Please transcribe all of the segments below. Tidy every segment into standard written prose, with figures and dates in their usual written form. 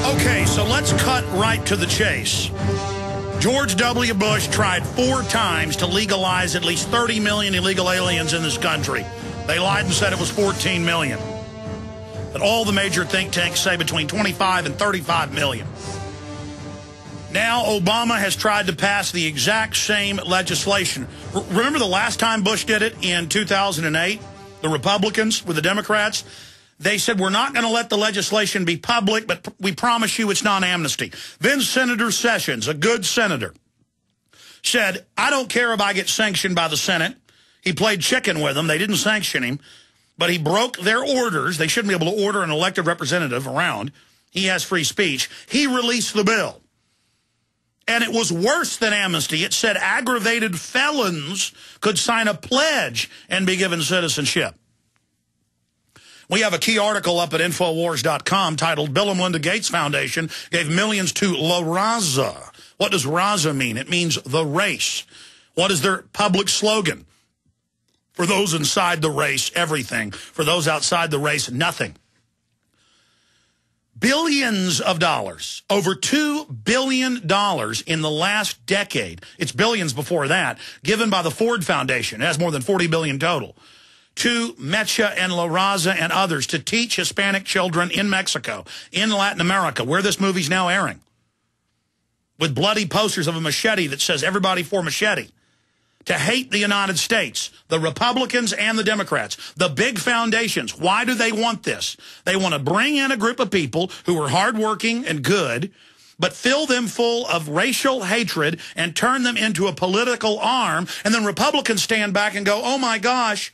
Okay, so let's cut right to the chase. George W. Bush tried 4 times to legalize at least 30 million illegal aliens in this country. They lied and said it was 14 million. But all the major think tanks say between 25 and 35 million. Now Obama has tried to pass the exact same legislation. Remember the last time Bush did it in 2008? The Republicans with the Democrats? They said, we're not going to let the legislation be public, but we promise you it's non-amnesty. Then Senator Sessions, a good senator, said, I don't care if I get sanctioned by the Senate. He played chicken with them. They didn't sanction him, but he broke their orders. They shouldn't be able to order an elected representative around. He has free speech. He released the bill. And it was worse than amnesty. It said aggravated felons could sign a pledge and be given citizenship. We have a key article up at Infowars.com titled Bill and Melinda Gates Foundation gave millions to la-raza. What does raza mean? It means the race. What is their public slogan? For those inside the race, everything. For those outside the race, nothing. Billions of dollars, over $2 billion in the last decade. It's billions before that, given by the Ford Foundation. It has more than $40 billion total. To Machete and la-raza and others to teach Hispanic children in Mexico, in Latin America, where this movie's now airing, with bloody posters of a machete that says everybody for Machete, to hate the United States, the Republicans and the Democrats, the big foundations. Why do they want this? They want to bring in a group of people who are hardworking and good, but fill them full of racial hatred and turn them into a political arm, and then Republicans stand back and go, oh my gosh,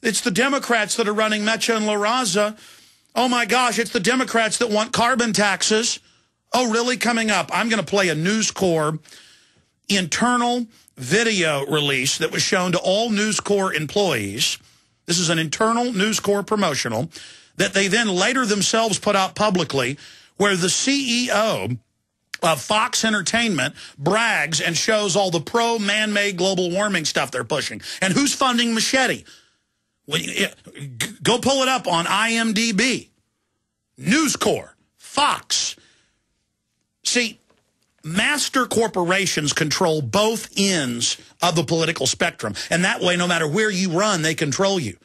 it's the Democrats that are running Machete and la-raza. Oh, my gosh, it's the Democrats that want carbon taxes. Oh, really? Coming up, I'm going to play a News Corp internal video release that was shown to all News Corp employees. This is an internal News Corp promotional that they then later themselves put out publicly, where the CEO of Fox Entertainment brags and shows all the pro-man-made global warming stuff they're pushing. And who's funding Machete? Go pull it up on IMDb. News Corp, Fox. See, master corporations control both ends of the political spectrum. And that way, no matter where you run, they control you.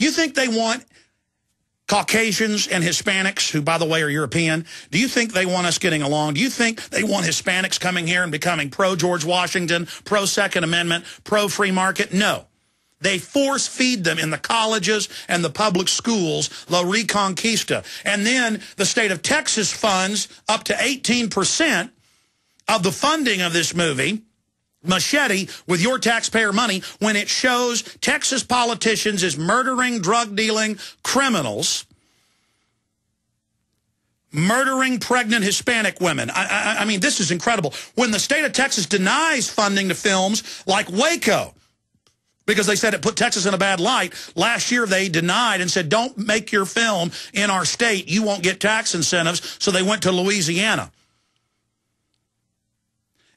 You think they want Caucasians and Hispanics, who, by the way, are European, do you think they want us getting along? Do you think they want Hispanics coming here and becoming pro-George Washington, pro-Second Amendment, pro-free market? No. They force feed them in the colleges and the public schools, La Reconquista. And then the state of Texas funds up to 18% of the funding of this movie, Machete, with your taxpayer money, when it shows Texas politicians as murdering, drug-dealing criminals, murdering pregnant Hispanic women. I mean, this is incredible. When the state of Texas denies funding to films like Waco, because they said it put Texas in a bad light. Last year, they denied and said, don't make your film in our state. You won't get tax incentives. So they went to Louisiana.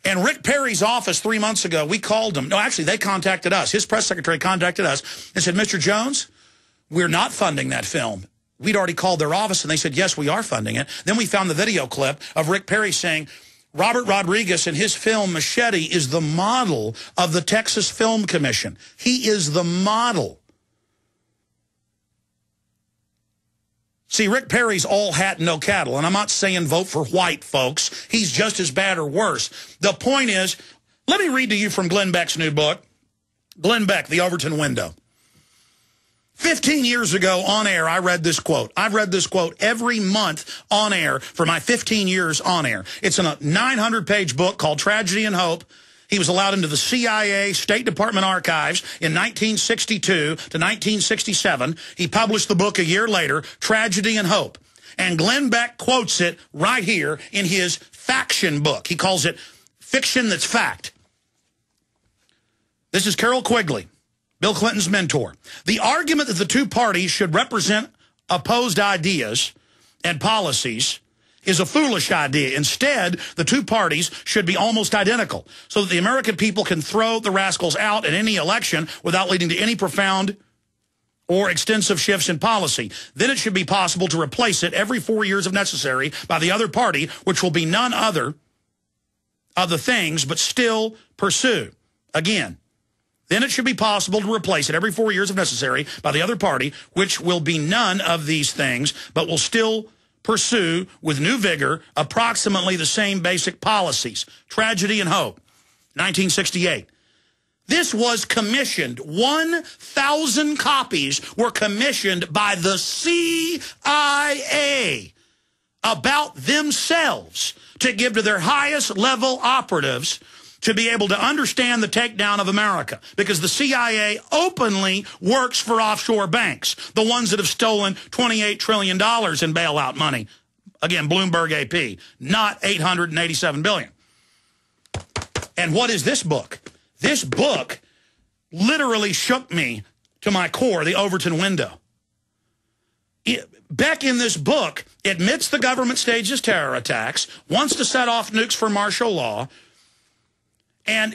And Rick Perry's office 3 months ago, we called him. No, actually, they contacted us. His press secretary contacted us and said, Mr. Jones, we're not funding that film. We'd already called their office, and they said, yes, we are funding it. Then we found the video clip of Rick Perry saying, Robert Rodriguez and his film Machete is the model of the Texas Film Commission. He is the model. See, Rick Perry's all hat and no cattle, and I'm not saying vote for white, folks. He's just as bad or worse. The point is, let me read to you from Glenn Beck's new book, Glenn Beck, The Overton Window. 15 years ago on air, I read this quote. I've read this quote every month on air for my 15 years on air. It's in a 900-page book called Tragedy and Hope. He was allowed into the CIA State Department archives in 1962 to 1967. He published the book a year later, Tragedy and Hope. And Glenn Beck quotes it right here in his faction book. He calls it Fiction That's Fact. This is Carol-Quigley, Bill Clinton's mentor. The argument that the two parties should represent opposed ideas and policies is a foolish idea. Instead, the two parties should be almost identical so that the American people can throw the rascals out in any election without leading to any profound or extensive shifts in policy. Then it should be possible to replace it every 4 years if necessary by the other party, which will be none other of the things, but still pursue. Again, then it should be possible to replace it every 4 years if necessary by the other party, which will be none of these things, but will still pursue with new vigor approximately the same basic policies. Tragedy and hope. 1968. This was commissioned. 1,000 copies were commissioned by the CIA about themselves to give to their highest level operatives to be able to understand the takedown of America. Because the CIA openly works for offshore banks, the ones that have stolen $28 trillion in bailout money. Again, Bloomberg AP, not $887 billion. And what is this book? This book literally shook me to my core, the Overton window. Beck in this book admits the government stages terror attacks, wants to set off nukes for martial law, and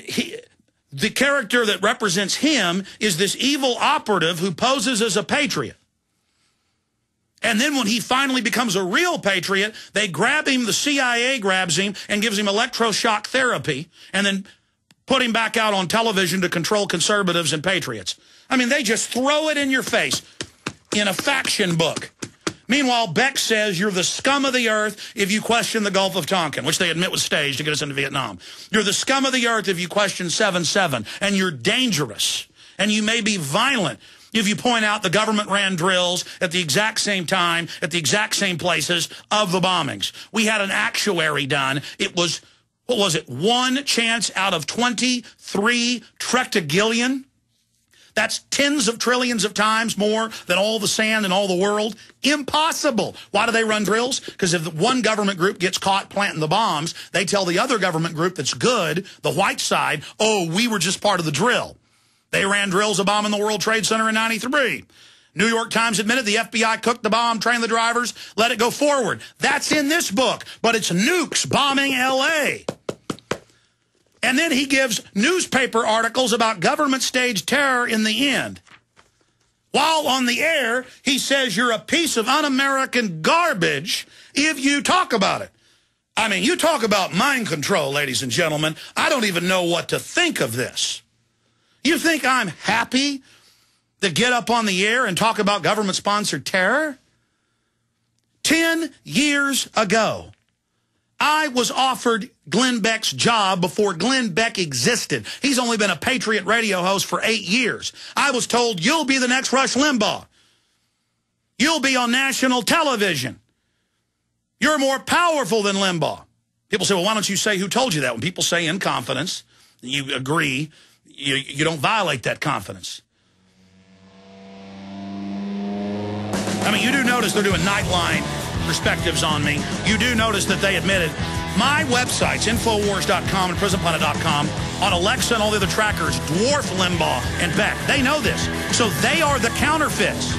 the character that represents him is this evil operative who poses as a patriot. And then when he finally becomes a real patriot, they grab him, the CIA grabs him and gives him electroshock therapy, and then put him back out on television to control conservatives and patriots. I mean, they just throw it in your face in a faction book. Meanwhile, Beck says you're the scum of the earth if you question the Gulf of Tonkin, which they admit was staged to get us into Vietnam. You're the scum of the earth if you question 7/7, and you're dangerous, and you may be violent if you point out the government ran drills at the exact same time, at the exact same places of the bombings. We had an actuary done. It was, what was it, 1 chance out of 23 trectillion? That's tens of trillions of times more than all the sand in all the world. Impossible. Why do they run drills? Because if one government group gets caught planting the bombs, they tell the other government group that's good, the white side, oh, we were just part of the drill. They ran drills of bombing the World Trade Center in '93. New York Times admitted the FBI cooked the bomb, trained the drivers, let it go forward. That's in this book, but it's nukes bombing L.A. And then he gives newspaper articles about government-staged terror in the end. While on the air, he says you're a piece of un-American garbage if you talk about it. I mean, you talk about mind control, ladies and gentlemen. I don't even know what to think of this. You think I'm happy to get up on the air and talk about government-sponsored terror? 10 years ago, I was offered Glenn Beck's job before Glenn Beck existed. He's only been a Patriot radio host for 8 years. I was told, you'll be the next Rush Limbaugh. You'll be on national television. You're more powerful than Limbaugh. People say, well, why don't you say who told you that? When people say in confidence, you agree, you don't violate that confidence. I mean, you do notice they're doing Nightline perspectives on me. You do notice that they admitted my websites, Infowars.com and PrisonPlanet.com, on Alexa and all the other trackers, dwarf Limbaugh and Beck. They know this. So they are the counterfeits.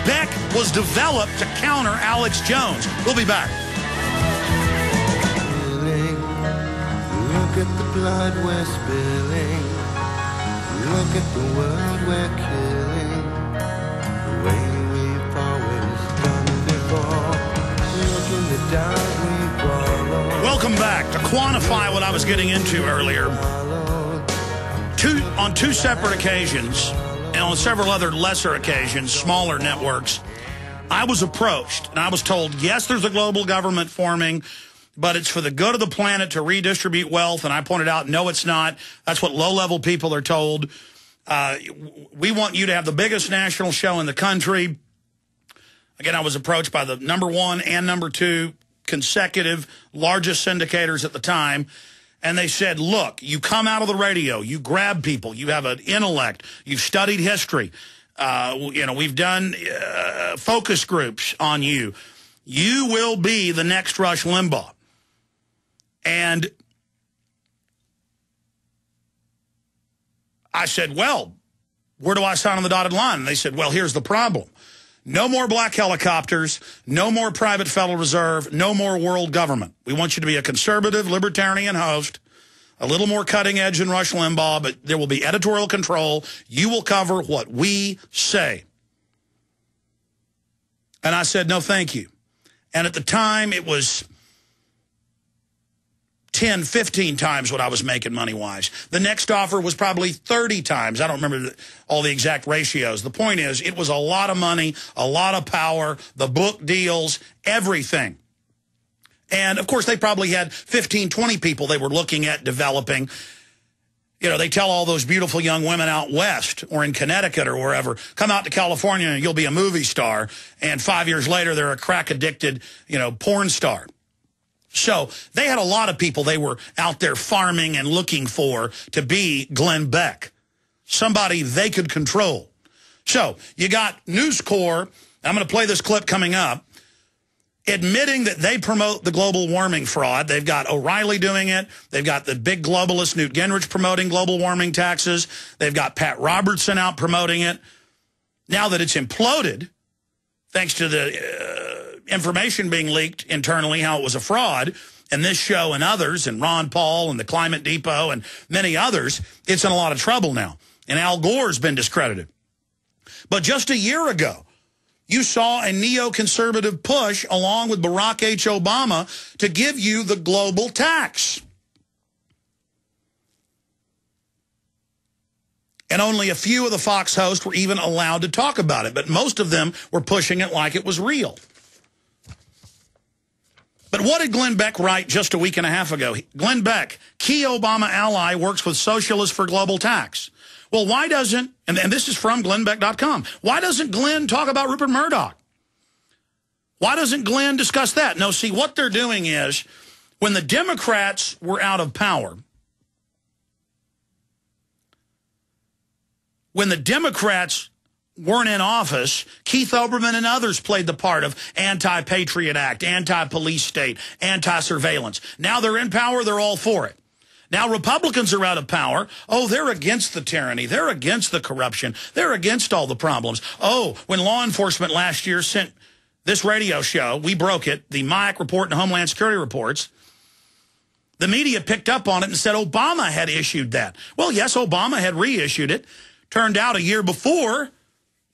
Beck was developed to counter Alex Jones. We'll be back. Look at the blood we're spilling. Look at the world we're killing. The way we've always done before. Look in the dark we follow. Welcome back. To quantify what I was getting into earlier, on two separate occasions, and on several other lesser occasions, smaller networks, I was approached, and I was told, yes, there's a global government forming, but it's for the good of the planet to redistribute wealth. And I pointed out, no, it's not. That's what low-level people are told. We want you to have the biggest national show in the country. Again, I was approached by the #1 and #2 consecutive largest syndicators at the time. And they said, look, you come out of the radio, you grab people, you have an intellect, you've studied history. We've done focus groups on you. You will be the next Rush Limbaugh. And I said, well, where do I sign on the dotted line? And they said, well, here's the problem. No more black helicopters, no more private Federal Reserve, no more world government. We want you to be a conservative, libertarian host, a little more cutting edge than Rush Limbaugh, but there will be editorial control. You will cover what we say. And I said, no, thank you. And at the time, it was 10, 15 times what I was making money-wise. The next offer was probably 30 times. I don't remember all the exact ratios. The point is, it was a lot of money, a lot of power, the book deals, everything. And, of course, they probably had 15, 20 people they were looking at developing. You know, they tell all those beautiful young women out west or in Connecticut or wherever, come out to California and you'll be a movie star. And 5 years later, they're a crack-addicted, you know, porn star. So they had a lot of people they were out there farming and looking for to be Glenn Beck, somebody they could control. So you got News Corp, I'm going to play this clip coming up, admitting that they promote the global warming fraud. They've got O'Reilly doing it. They've got the big globalist Newt Gingrich promoting global warming taxes. They've got Pat Robertson out promoting it. Now that it's imploded, thanks to the information being leaked internally, how it was a fraud, and this show and others, and Ron Paul and the Climate Depot and many others, it's in a lot of trouble now. And Al Gore's been discredited. But just a year ago, you saw a neoconservative push along with Barack H. Obama to give you the global tax. And only a few of the Fox hosts were even allowed to talk about it, but most of them were pushing it like it was real. But what did Glenn Beck write just a week and a half ago? Glenn Beck, key Obama ally, works with Socialists for Global Tax. Well, why doesn't, and this is from glenn-beck.com, why doesn't Glenn talk about Rupert Murdoch? Why doesn't Glenn discuss that? No, see, what they're doing is, when the Democrats were out of power, when the Democrats weren't in office, Keith Olbermann and others played the part of anti-patriot-act, anti-police state, anti-surveillance. Now they're in power, they're all for it. Now Republicans are out of power. Oh, they're against the tyranny. They're against the corruption. They're against all the problems. Oh, when law enforcement last year sent this radio show, we broke it, the MIAC report and Homeland Security reports, the media picked up on it and said Obama had issued that. Well, yes, Obama had reissued it. Turned out a year before,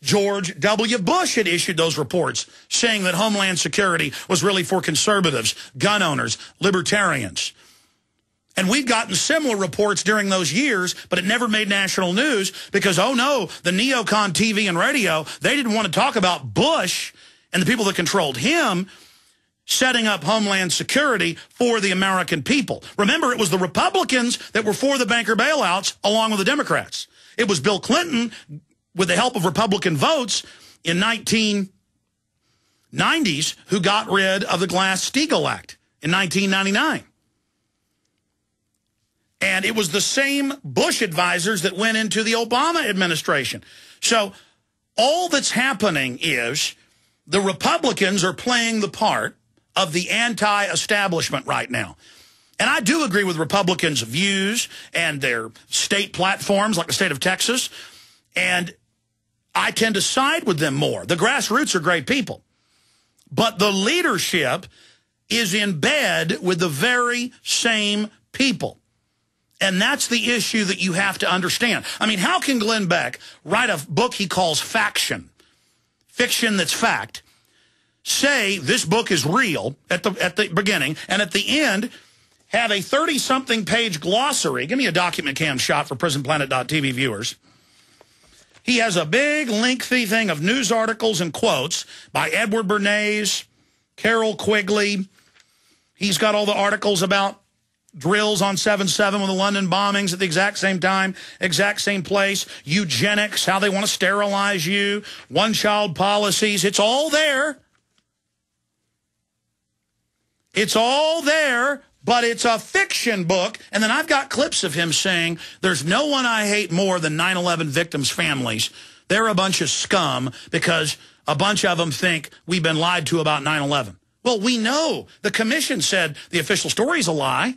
George W. Bush had issued those reports saying that Homeland Security was really for conservatives, gun owners, libertarians. And we've gotten similar reports during those years, but it never made national news because, oh no, the neocon TV and radio, they didn't want to talk about Bush and the people that controlled him setting up Homeland Security for the American people. Remember, it was the Republicans that were for the banker bailouts along with the Democrats. It was Bill Clinton, with the help of Republican votes in 1990s, who got rid of the Glass-Steagall Act in 1999. And it was the same Bush advisors that went into the Obama administration. So all that's happening is the Republicans are playing the part of the anti-establishment right now. And I do agree with Republicans' views and their state platforms, like the state of Texas, and I tend to side with them more. The grassroots are great people. But the leadership is in bed with the very same people. And that's the issue that you have to understand. I mean, how can Glenn Beck write a book he calls Faction, fiction that's fact, say this book is real at the beginning, and at the end have a 30-something page glossary? Give me a document cam shot for prisonplanet.tv viewers. He has a big, lengthy thing of news articles and quotes by Edward Bernays, Carol-Quigley. He's got all the articles about drills on 7/7 with the London bombings at the exact same time, exact same place, eugenics, how they want to sterilize you, one-child policies. It's all there. It's all there, but it's a fiction book. And then I've got clips of him saying, there's no one I hate more than 9/11 victims' families. They're a bunch of scum because a bunch of them think we've been lied to about 9/11. Well, we know. The commission said the official story's a lie.